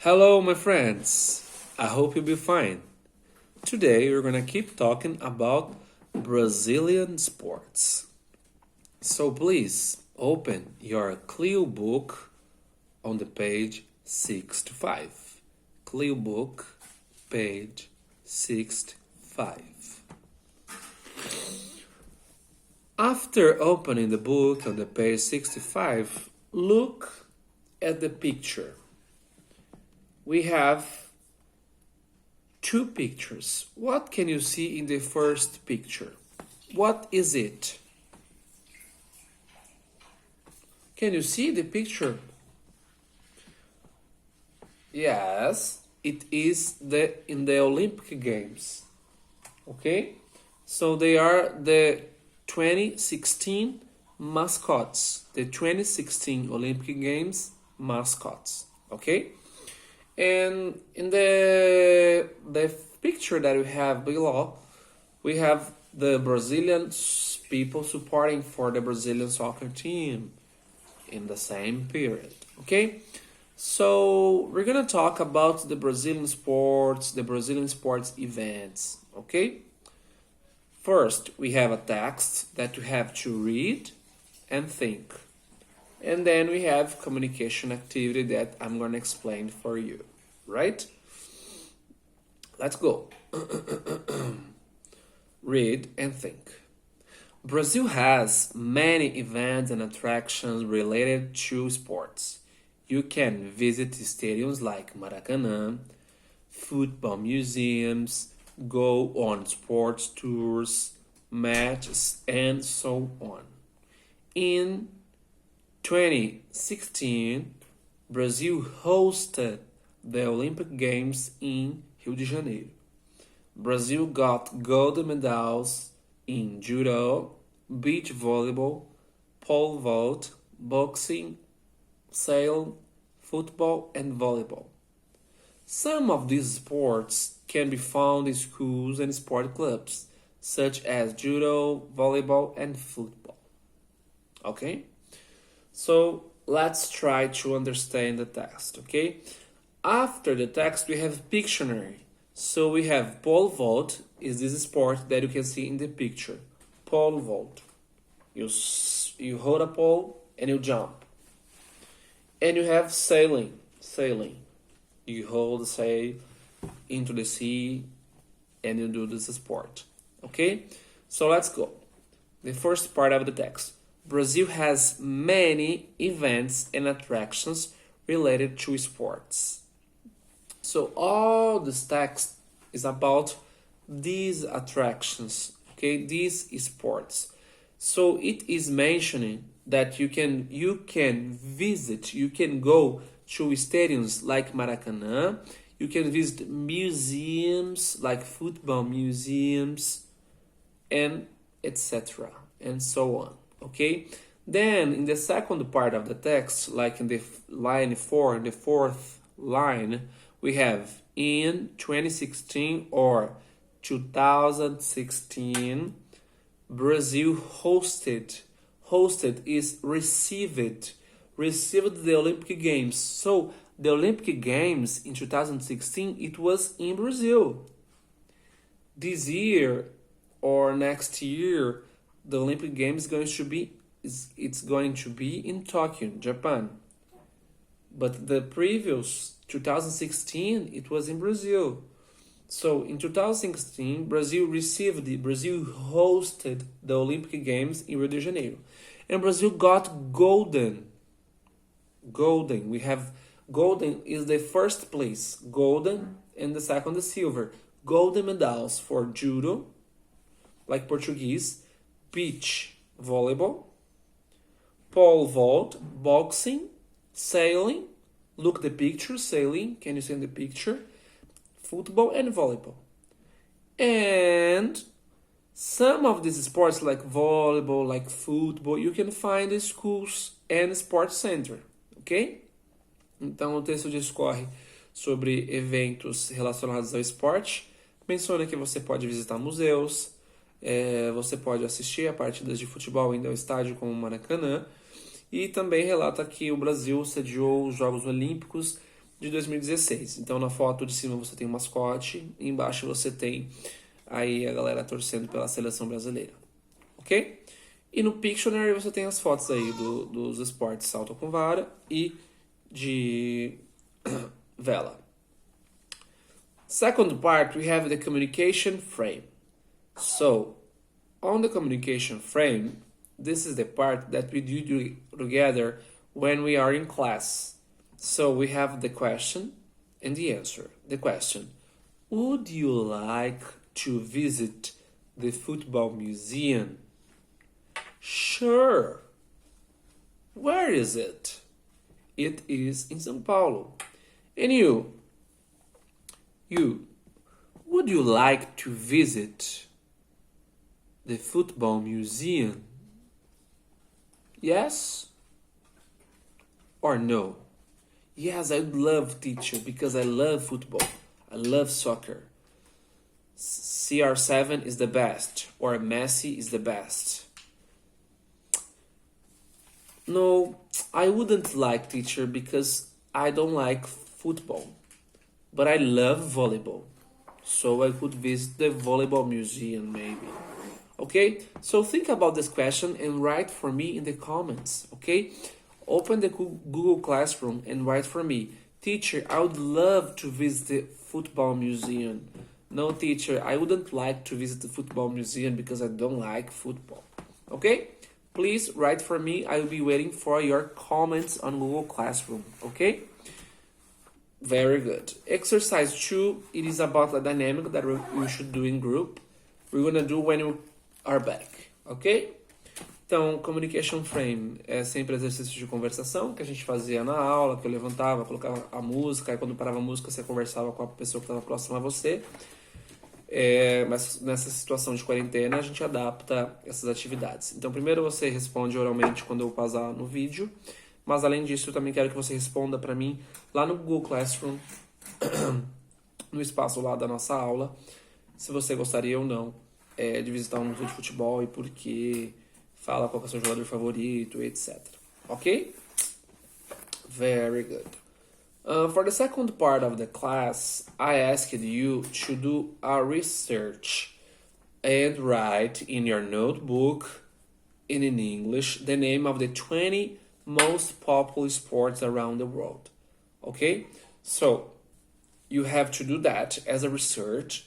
Hello, my friends. I hope you'll be fine. Today, we're gonna keep talking about Brazilian sports. So please open your CLIL book on the page 65. CLIL book, page 65. After opening the book on the page 65, look at the picture. We have two pictures. What can you see in the first picture? What is it? Can you see the picture? Yes, it is in the Olympic Games. Okay? So they are the 2016 mascots, the 2016 Olympic Games mascots. Okay? And in the picture that we have below, we have the Brazilian people supporting for the Brazilian soccer team in the same period. Okay, so we're gonna talk about the Brazilian sports events. Okay, first we have a text that you have to read and think. And then we have communication activity that I'm going to explain for you, right? Let's go. Read and think. Brazil has many events and attractions related to sports. You can visit stadiums like Maracanã, football museums, go on sports tours, matches, and so on. In 2016, Brazil hosted the Olympic Games in Rio de Janeiro. Brazil got gold medals in judo, beach volleyball, pole vault, boxing, sailing, football, and volleyball. Some of these sports can be found in schools and sport clubs, such as judo, volleyball, and football. Okay? So let's try to understand the text, okay? After the text, we have Pictionary. So we have pole vault is this sport that you can see in the picture. Pole vault. You hold a pole and you jump. And you have sailing. You hold the sail into the sea and you do this sport. Okay? So let's go. The first part of the text. Brazil has many events and attractions related to sports. So all this text is about these attractions, okay, these sports. So it is mentioning that you can go to stadiums like Maracanã, you can visit museums like football museums, and etc. and so on. Okay, then in the second part of the text, like in the line 4, in the fourth line, we have in 2016 or 2016, Brazil hosted is received the Olympic Games. So the Olympic Games in 2016, it was in Brazil. This year or next year, the Olympic Games it's going to be in Tokyo, Japan. But the previous 2016, it was in Brazil. So in 2016, Brazil hosted the Olympic Games in Rio de Janeiro. And Brazil got golden. We have golden is the first place. Golden, and the second is silver. Golden medals for judo, like Portuguese, beach volleyball, pole vault, boxing, sailing. Look the picture, sailing. Can you see in the picture? Football and volleyball. And some of these sports like volleyball, like football, you can find in schools and sports center, ok? Então o texto discorre sobre eventos relacionados ao esporte. Menciona que você pode visitar museus, você pode assistir a partidas de futebol indo ao estádio como o Maracanã, e também relata que o Brasil sediou os Jogos Olímpicos de 2016. Então na foto de cima você tem o mascote e embaixo você tem aí a galera torcendo pela seleção brasileira, ok? E no Pictionary você tem as fotos aí dos esportes salto com vara e de vela. Second part, we have the communication frame. So, on the communication frame, this is the part that we do together when we are in class. So we have the question and the answer. The question, would you like to visit the football museum? Sure. Where is it? It is in São Paulo. And you, would you like to visit the football museum? Yes or no? Yes, I would love, teacher, because I love football. I love soccer. CR7 is the best, or Messi is the best. No, I wouldn't like, teacher, because I don't like football. But I love volleyball. So I could visit the volleyball museum, maybe. Okay? So think about this question and write for me in the comments. Okay? Open the Google Classroom and write for me. Teacher, I would love to visit the football museum. No, teacher, I wouldn't like to visit the football museum because I don't like football. Okay? Please write for me. I will be waiting for your comments on Google Classroom. Okay? Very good. Exercise 2, it is about the dynamic that we should do in group. We're going to do when we are back. Ok? Então, communication frame é sempre exercício de conversação que a gente fazia na aula, que eu levantava, colocava a música, aí quando parava a música você conversava com a pessoa que estava próxima a você. Mas nessa situação de quarentena a gente adapta essas atividades. Então, primeiro você responde oralmente quando eu passar no vídeo, mas além disso eu também quero que você responda para mim lá no Google Classroom, no espaço lá da nossa aula, se você gostaria ou não de visitar um museu de futebol e por quê, fala qual é o seu jogador favorito, etc. Ok? Very good. For the second part of the class, I asked you to do a research and write in your notebook in English the name of the 20 most popular sports around the world. Okay? So, you have to do that as a research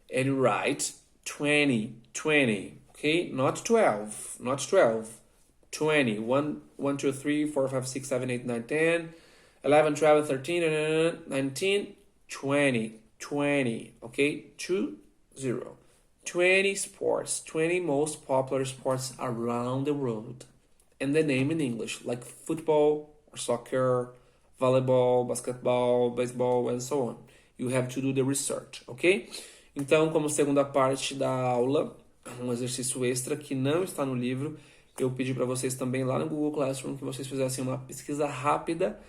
and write 20, okay? Not 12, 20. 1, 2, 3, 4, 5, 6, 7, 8, 9, 10, 11, 12, 13, 19, 20, okay? 2, 0. 20 sports, 20 most popular sports around the world. And the name in English, like football, or soccer, volleyball, basketball, baseball, and so on. You have to do the research, ok? Então, como segunda parte da aula, um exercício extra que não está no livro, eu pedi para vocês também lá no Google Classroom que vocês fizessem uma pesquisa rápida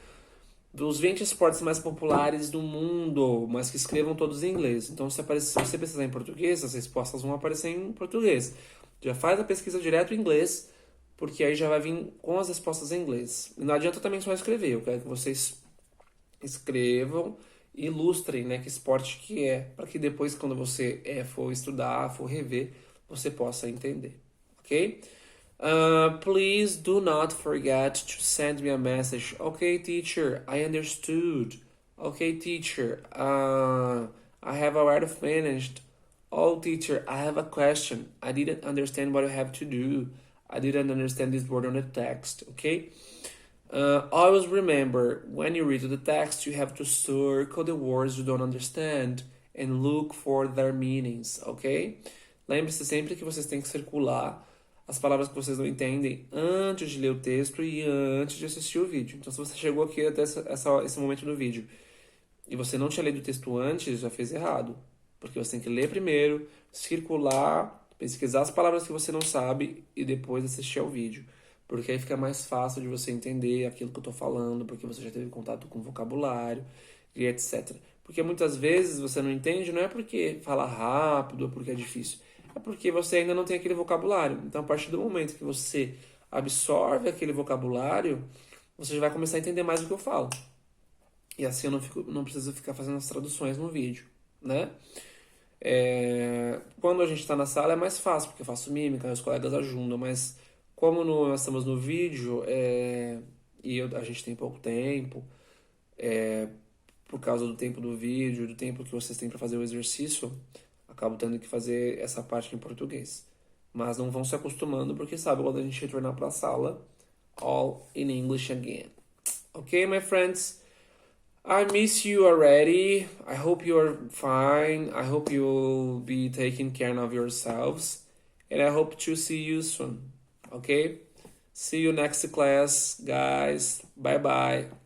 dos 20 esportes mais populares do mundo, mas que escrevam todos em inglês. Então, se você precisar em português, as respostas vão aparecer em português. Já faz a pesquisa direto em inglês, porque aí já vai vir com as respostas em inglês. E não adianta também só escrever, eu quero que vocês escrevam e ilustrem, né, que esporte que é, para que depois, quando você for estudar, for rever, você possa entender, ok? Please do not forget to send me a message. Okay, teacher, I understood. Okay, teacher, I have already finished. Oh, teacher, I have a question. I didn't understand what I have to do. I didn't understand this word on the text, okay? Always remember, when you read the text, you have to circle the words you don't understand and look for their meanings, ok? Lembre-se sempre que vocês têm que circular as palavras que vocês não entendem antes de ler o texto e antes de assistir o vídeo. Então, se você chegou aqui até esse momento do vídeo e você não tinha lido o texto antes, já fez errado. Porque você tem que ler primeiro, circular, pesquisar as palavras que você não sabe e depois assistir ao vídeo. Porque aí fica mais fácil de você entender aquilo que eu tô falando, porque você já teve contato com vocabulário e etc. Porque muitas vezes você não entende, não é porque fala rápido ou porque é difícil, é porque você ainda não tem aquele vocabulário. Então, a partir do momento que você absorve aquele vocabulário, você já vai começar a entender mais o que eu falo. E assim eu não preciso ficar fazendo as traduções no vídeo, né? Quando a gente está na sala é mais fácil, porque eu faço mímica, os colegas ajudam, mas como nós estamos no vídeo a gente tem pouco tempo, por causa do tempo do vídeo, do tempo que vocês têm para fazer o exercício, acabo tendo que fazer essa parte em português. Mas não vão se acostumando, porque sabe, quando a gente retornar para a sala, all in English again. Okay, my friends? I miss you already. I hope you're fine. I hope you'll be taking care of yourselves. And I hope to see you soon. Okay? See you next class, guys. Bye bye.